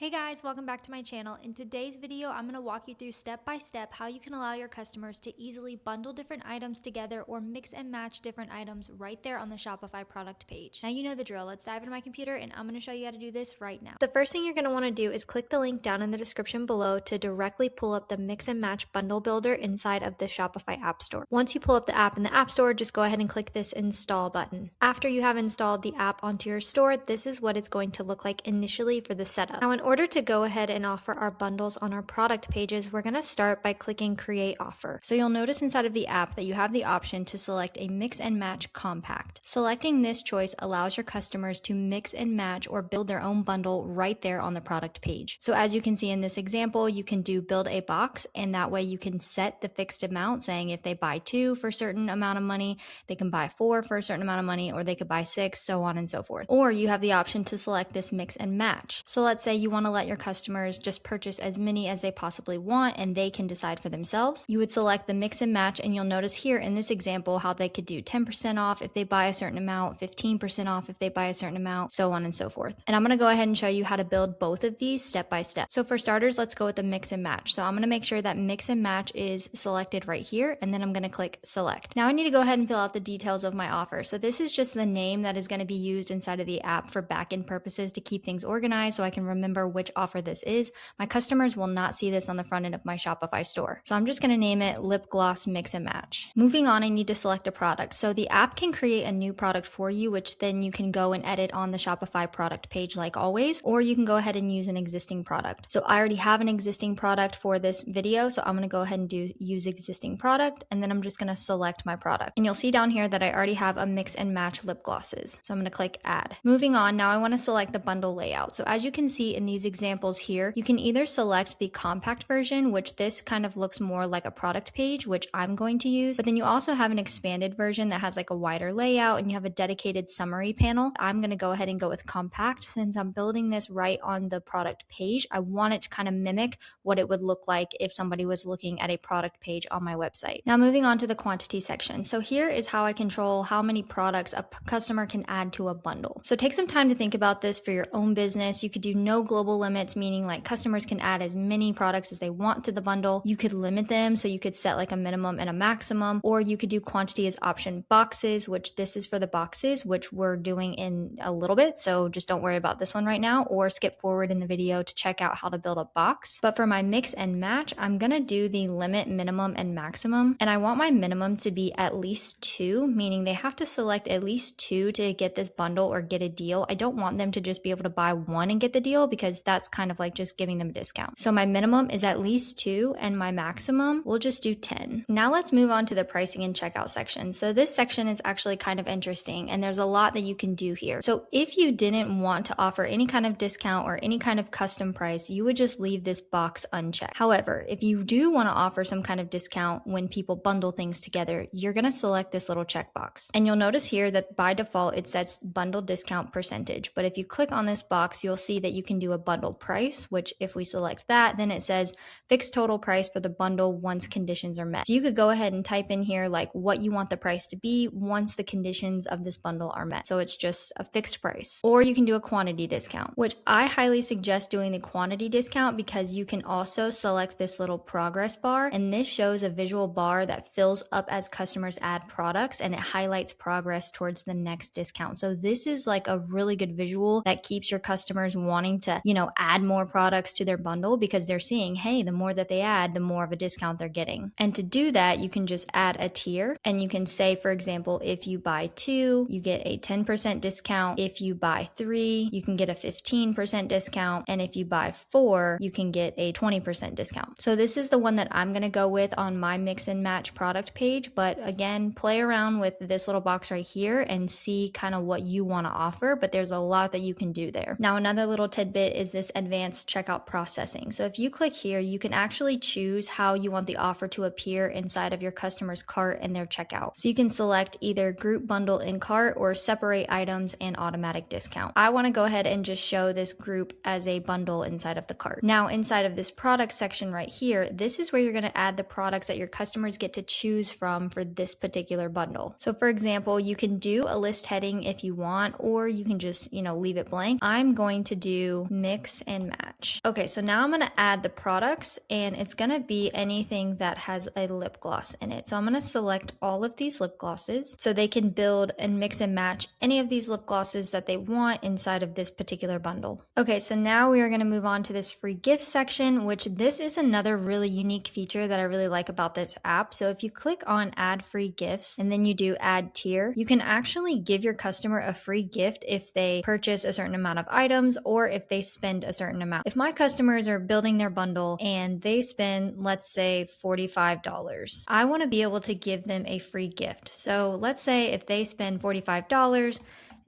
Hey guys, welcome back to my channel. In today's video, I'm going to walk you through step by step how you can allow your customers to easily bundle different items together or mix and match different items right there on the Shopify product page. Now you know the drill. Let's dive into my computer and I'm going to show you how to do this right now. The first thing you're going to want to do is click the link down in the description below to directly pull up the mix and match bundle builder inside of the Shopify app store. Once you pull up the app in the app store, just go ahead and click this install button. After you have installed the app onto your store, this is what it's going to look like initially for the setup. Now in order to go ahead and offer our bundles on our product pages, we're going to start by clicking create offer. So you'll notice inside of the app that you have the option to select a mix and match compact. Selecting this choice allows your customers to mix and match or build their own bundle right there on the product page. So as you can see in this example, you can do build a box, and that way you can set the fixed amount, saying if they buy 2 for a certain amount of money, they can buy 4 for a certain amount of money, or they could buy 6, so on and so forth. Or you have the option to select this mix and match. So let's say you want to let your customers just purchase as many as they possibly want and they can decide for themselves. You would select the mix and match, and you'll notice here in this example how they could do 10% off if they buy a certain amount, 15% off if they buy a certain amount, so on and so forth. And I'm going to go ahead and show you how to build both of these step by step. So for starters, let's go with the mix and match. So I'm going to make sure that mix and match is selected right here, and then I'm going to click select. Now I need to go ahead and fill out the details of my offer. So this is just the name that is going to be used inside of the app for backend purposes to keep things organized so I can remember which offer this is. My customers will not see this on the front end of my Shopify store. So I'm just going to name it lip gloss mix and match. Moving on, I need to select a product. So the app can create a new product for you, which then you can go and edit on the Shopify product page like always, or you can go ahead and use an existing product. So I already have an existing product for this video, so I'm going to go ahead and use existing product, and then I'm just going to select my product. And you'll see down here that I already have a mix and match lip glosses. So I'm going to click add. Moving on, now I want to select the bundle layout. So as you can see in these examples here, you can either select the compact version, which this kind of looks more like a product page, which I'm going to use, but then you also have an expanded version that has like a wider layout and you have a dedicated summary panel. I'm going to go ahead and go with compact since I'm building this right on the product page. I want it to kind of mimic what it would look like if somebody was looking at a product page on my website. Now moving on to the quantity section. So here is how I control how many products a customer can add to a bundle. So take some time to think about this for your own business. You could do no global limits, meaning like customers can add as many products as they want to the bundle. You could limit them, so you could set like a minimum and a maximum, or you could do quantity as option boxes, which this is for the boxes, which we're doing in a little bit. So just don't worry about this one right now, or skip forward in the video to check out how to build a box. But for my mix and match, I'm going to do the limit, minimum, and maximum. And I want my minimum to be at least 2, meaning they have to select at least 2 to get this bundle or get a deal. I don't want them to just be able to buy 1 and get the deal, because that's kind of like just giving them a discount. So my minimum is at least 2 and my maximum, we'll just do 10. Now let's move on to the pricing and checkout section. So this section is actually kind of interesting and there's a lot that you can do here. So if you didn't want to offer any kind of discount or any kind of custom price, you would just leave this box unchecked. However, if you do want to offer some kind of discount when people bundle things together, you're going to select this little checkbox. And you'll notice here that by default it sets bundle discount percentage. But if you click on this box, you'll see that you can do a bundle price, which if we select that, then it says fixed total price for the bundle once conditions are met. So you could go ahead and type in here like what you want the price to be once the conditions of this bundle are met. So it's just a fixed price. Or you can do a quantity discount, which I highly suggest doing the quantity discount because you can also select this little progress bar, and this shows a visual bar that fills up as customers add products and it highlights progress towards the next discount. So this is like a really good visual that keeps your customers wanting to, add more products to their bundle because they're seeing, hey, the more that they add, the more of a discount they're getting. And to do that, you can just add a tier and you can say, for example, if you buy 2, you get a 10% discount. If you buy 3, you can get a 15% discount. And if you buy 4, you can get a 20% discount. So this is the one that I'm going to go with on my mix and match product page. But again, play around with this little box right here and see kind of what you want to offer. But there's a lot that you can do there. Now, another little tidbit is this advanced checkout processing. So if you click here, you can actually choose how you want the offer to appear inside of your customer's cart and their checkout. So you can select either group bundle in cart or separate items and automatic discount. I want to go ahead and just show this group as a bundle inside of the cart. Now inside of this product section right here, this is where you're going to add the products that your customers get to choose from for this particular bundle. So for example, you can do a list heading if you want, or you can just, leave it blank. I'm going to do mix mix and match. Okay, so now I'm gonna add the products, and it's gonna be anything that has a lip gloss in it. So I'm gonna select all of these lip glosses so they can build and mix and match any of these lip glosses that they want inside of this particular bundle. Okay, so now we are gonna move on to this free gift section, which this is another really unique feature that I really like about this app. So if you click on add free gifts and then you do add tier, you can actually give your customer a free gift if they purchase a certain amount of items or if they spend a certain amount. If my customers are building their bundle and they spend, let's say, $45, I want to be able to give them a free gift. So let's say if they spend $45,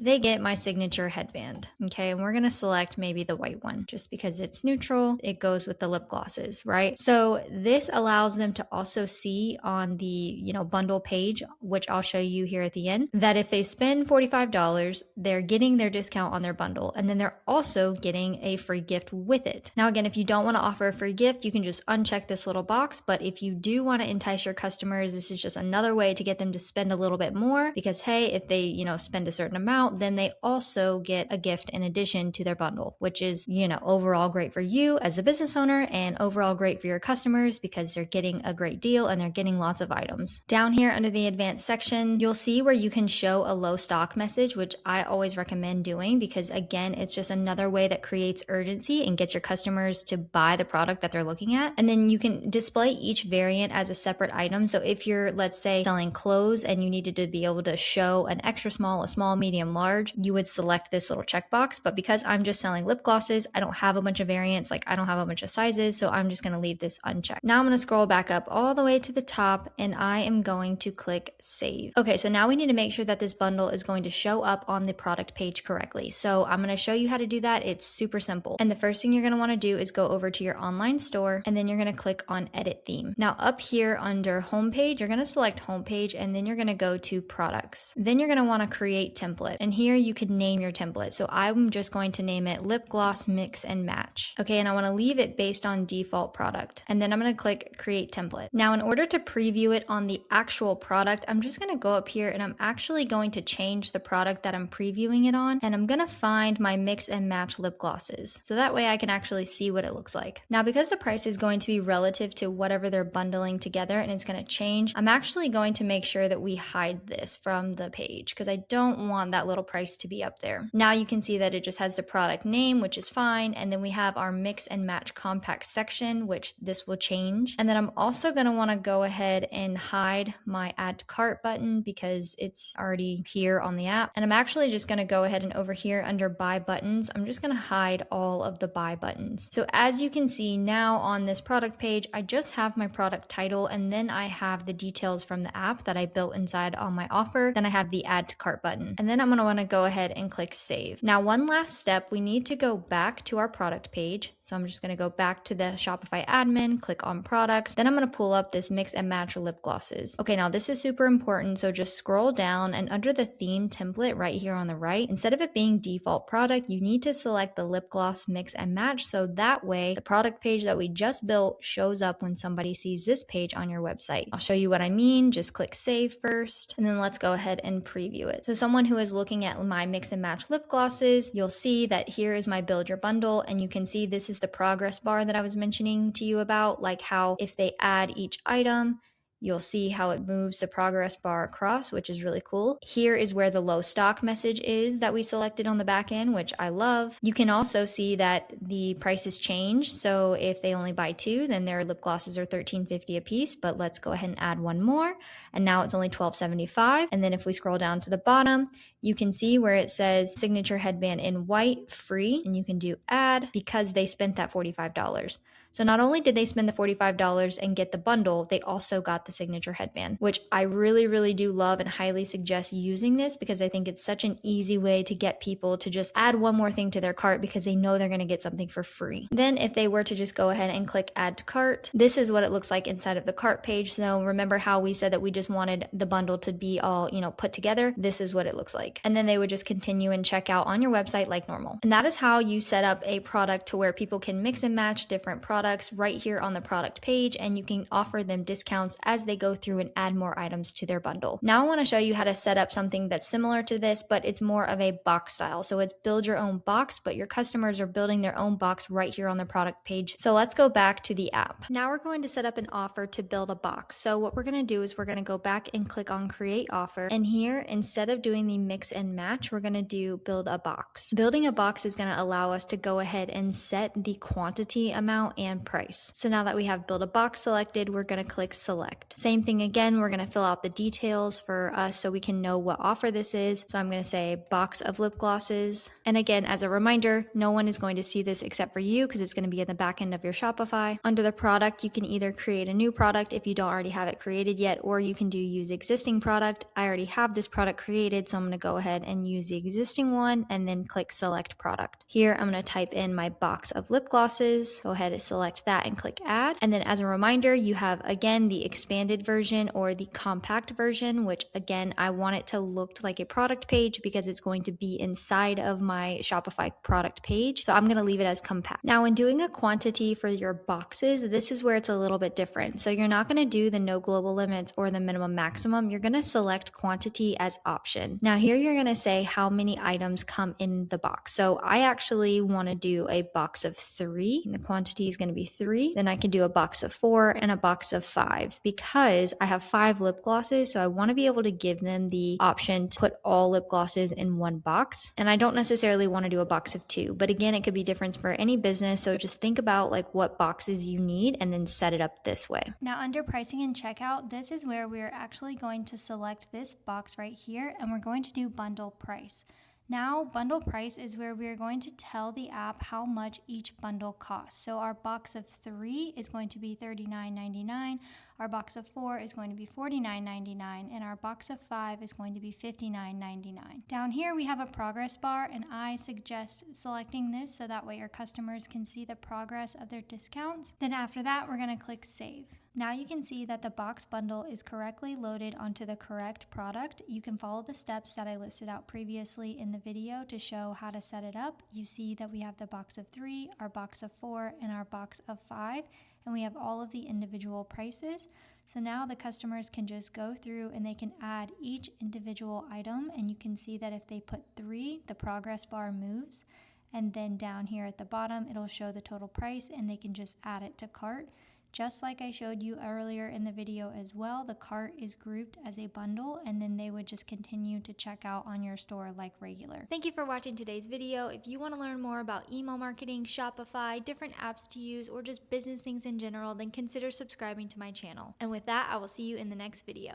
they get my signature headband. Okay, and we're gonna select maybe the white one just because it's neutral. It goes with the lip glosses, right? So this allows them to also see on the bundle page, which I'll show you here at the end, that if they spend $45, they're getting their discount on their bundle, and then they're also getting a free gift with it. Now again, if you don't want to offer a free gift, you can just uncheck this little box, but if you do want to entice your customers, this is just another way to get them to spend a little bit more, because hey, if they spend a certain amount, then they also get a gift in addition to their bundle, which is, overall great for you as a business owner and overall great for your customers because they're getting a great deal and they're getting lots of items. Down here under the advanced section, you'll see where you can show a low stock message, which I always recommend doing because again, it's just another way that creates urgency and gets your customers to buy the product that they're looking at. And then you can display each variant as a separate item. So if you're, let's say, selling clothes and you needed to be able to show an extra small, a small, medium, large, you would select this little checkbox. But because I'm just selling lip glosses, I don't have a bunch of variants, like I don't have a bunch of sizes, so I'm just going to leave this unchecked. Now I'm going to scroll back up all the way to the top and I am going to click save. Okay, so now we need to make sure that this bundle is going to show up on the product page correctly. So I'm going to show you how to do that. It's super simple. And the first thing you're going to want to do is go over to your online store and then you're going to click on edit theme. Now up here under homepage, you're going to select homepage and then you're going to go to products. Then you're going to want to create template. And here you could name your template. So I'm just going to name it lip gloss mix and match. Okay, and I want to leave it based on default product. And then I'm going to click create template. Now in order to preview it on the actual product, I'm just going to go up here and I'm actually going to change the product that I'm previewing it on. And I'm going to find my mix and match lip glosses. So that way I can actually see what it looks like. Now because the price is going to be relative to whatever they're bundling together and it's going to change, I'm actually going to make sure that we hide this from the page because I don't want that little price to be up there. Now you can see that it just has the product name, which is fine. And then we have our mix and match compact section, which this will change. And then I'm also going to want to go ahead and hide my add to cart button because it's already here on the app. And I'm actually just going to go ahead and over here under buy buttons, I'm just going to hide all of the buy buttons. So as you can see now on this product page, I just have my product title and then I have the details from the app that I built inside on my offer. Then I have the add to cart button. And then I'm going to want to go ahead and click save. Now, one last step, we need to go back to our product page. So I'm just going to go back to the Shopify admin, click on products. Then I'm going to pull up this mix and match lip glosses. Okay, now this is super important. So just scroll down and under the theme template right here on the right, instead of it being default product, you need to select the lip gloss mix and match. So that way the product page that we just built shows up when somebody sees this page on your website. I'll show you what I mean. Just click save first, and then let's go ahead and preview it. So someone who is looking at my mix and match lip glosses, you'll see that here is my build your bundle, and you can see this is the progress bar that I was mentioning to you about, like how if they add each item, you'll see how it moves the progress bar across, which is really cool. Here is where the low stock message is that we selected on the back end, which I love. You can also see that the prices change. So if they only buy two, then their lip glosses are $13.50 a piece, but let's go ahead and add one more. And now it's only $12.75. And then if we scroll down to the bottom, you can see where it says signature headband in white free, and you can do add because they spent that $45. So not only did they spend the $45 and get the bundle, they also got the signature headband, which I really, really do love and highly suggest using this because I think it's such an easy way to get people to just add one more thing to their cart because they know they're going to get something for free. Then if they were to just go ahead and click add to cart, this is what it looks like inside of the cart page. So remember how we said that we just wanted the bundle to be all, put together? This is what it looks like. like. And then they would just continue and check out on your website like normal. And that is how you set up a product to where people can mix and match different products right here on the product page, and you can offer them discounts as they go through and add more items to their bundle. Now I want to show you how to set up something that's similar to this, but it's more of a box style. So it's build your own box, but your customers are building their own box right here on the product page. So let's go back to the app. Now we're going to set up an offer to build a box. So what we're going to do is we're going to go back and click on create offer. And here, instead of doing the mix and match, we're going to do build a box. Building a box is going to allow us to go ahead and set the quantity, amount, and price. So now that we have build a box selected, we're going to click select. Same thing again, we're going to fill out the details for us so we can know what offer this is. So I'm going to say box of lip glosses. And again, as a reminder, no one is going to see this except for you because it's going to be in the back end of your Shopify. Under the product, you can either create a new product if you don't already have it created yet, or you can do use existing product. I already have this product created, so I'm going to go ahead and use the existing one and then click select product. Here, I'm going to type in my box of lip glosses. Go ahead and select that and click add. And then as a reminder, you have again the expanded version or the compact version, which again, I want it to look like a product page because it's going to be inside of my Shopify product page. So I'm going to leave it as compact. Now, when doing a quantity for your boxes, this is where it's a little bit different. So you're not going to do the no global limits or the minimum maximum. You're going to select quantity as option. Now here you're going to say how many items come in the box. So I actually want to do a box of 3. And the quantity is going to be 3. Then I can do a box of 4 and a box of 5 because I have 5 lip glosses. So I want to be able to give them the option to put all lip glosses in one box. And I don't necessarily want to do a box of 2, but again, it could be different for any business. So just think about like what boxes you need and then set it up this way. Now under pricing and checkout, this is where we're actually going to select this box right here and we're going to do bundle price. Now, bundle price is where we're going to tell the app how much each bundle costs. So our box of 3 is going to be $39.99, our box of 4 is going to be $49.99, and our box of 5 is going to be $59.99. Down here we have a progress bar, and I suggest selecting this so that way your customers can see the progress of their discounts. Then after that, we're going to click save. Now you can see that the box bundle is correctly loaded onto the correct product. You can follow the steps that I listed out previously in the video to show how to set it up. You see that we have the box of 3, our box of 4, and our box of 5, and we have all of the individual prices. So now the customers can just go through and they can add each individual item, and you can see that if they put 3, the progress bar moves, and then down here at the bottom it'll show the total price and they can just add it to cart. Just like I showed you earlier in the video as well, the cart is grouped as a bundle and then they would just continue to check out on your store like regular. Thank you for watching today's video. If you want to learn more about email marketing, Shopify, different apps to use, or just business things in general, then consider subscribing to my channel. And with that, I will see you in the next video.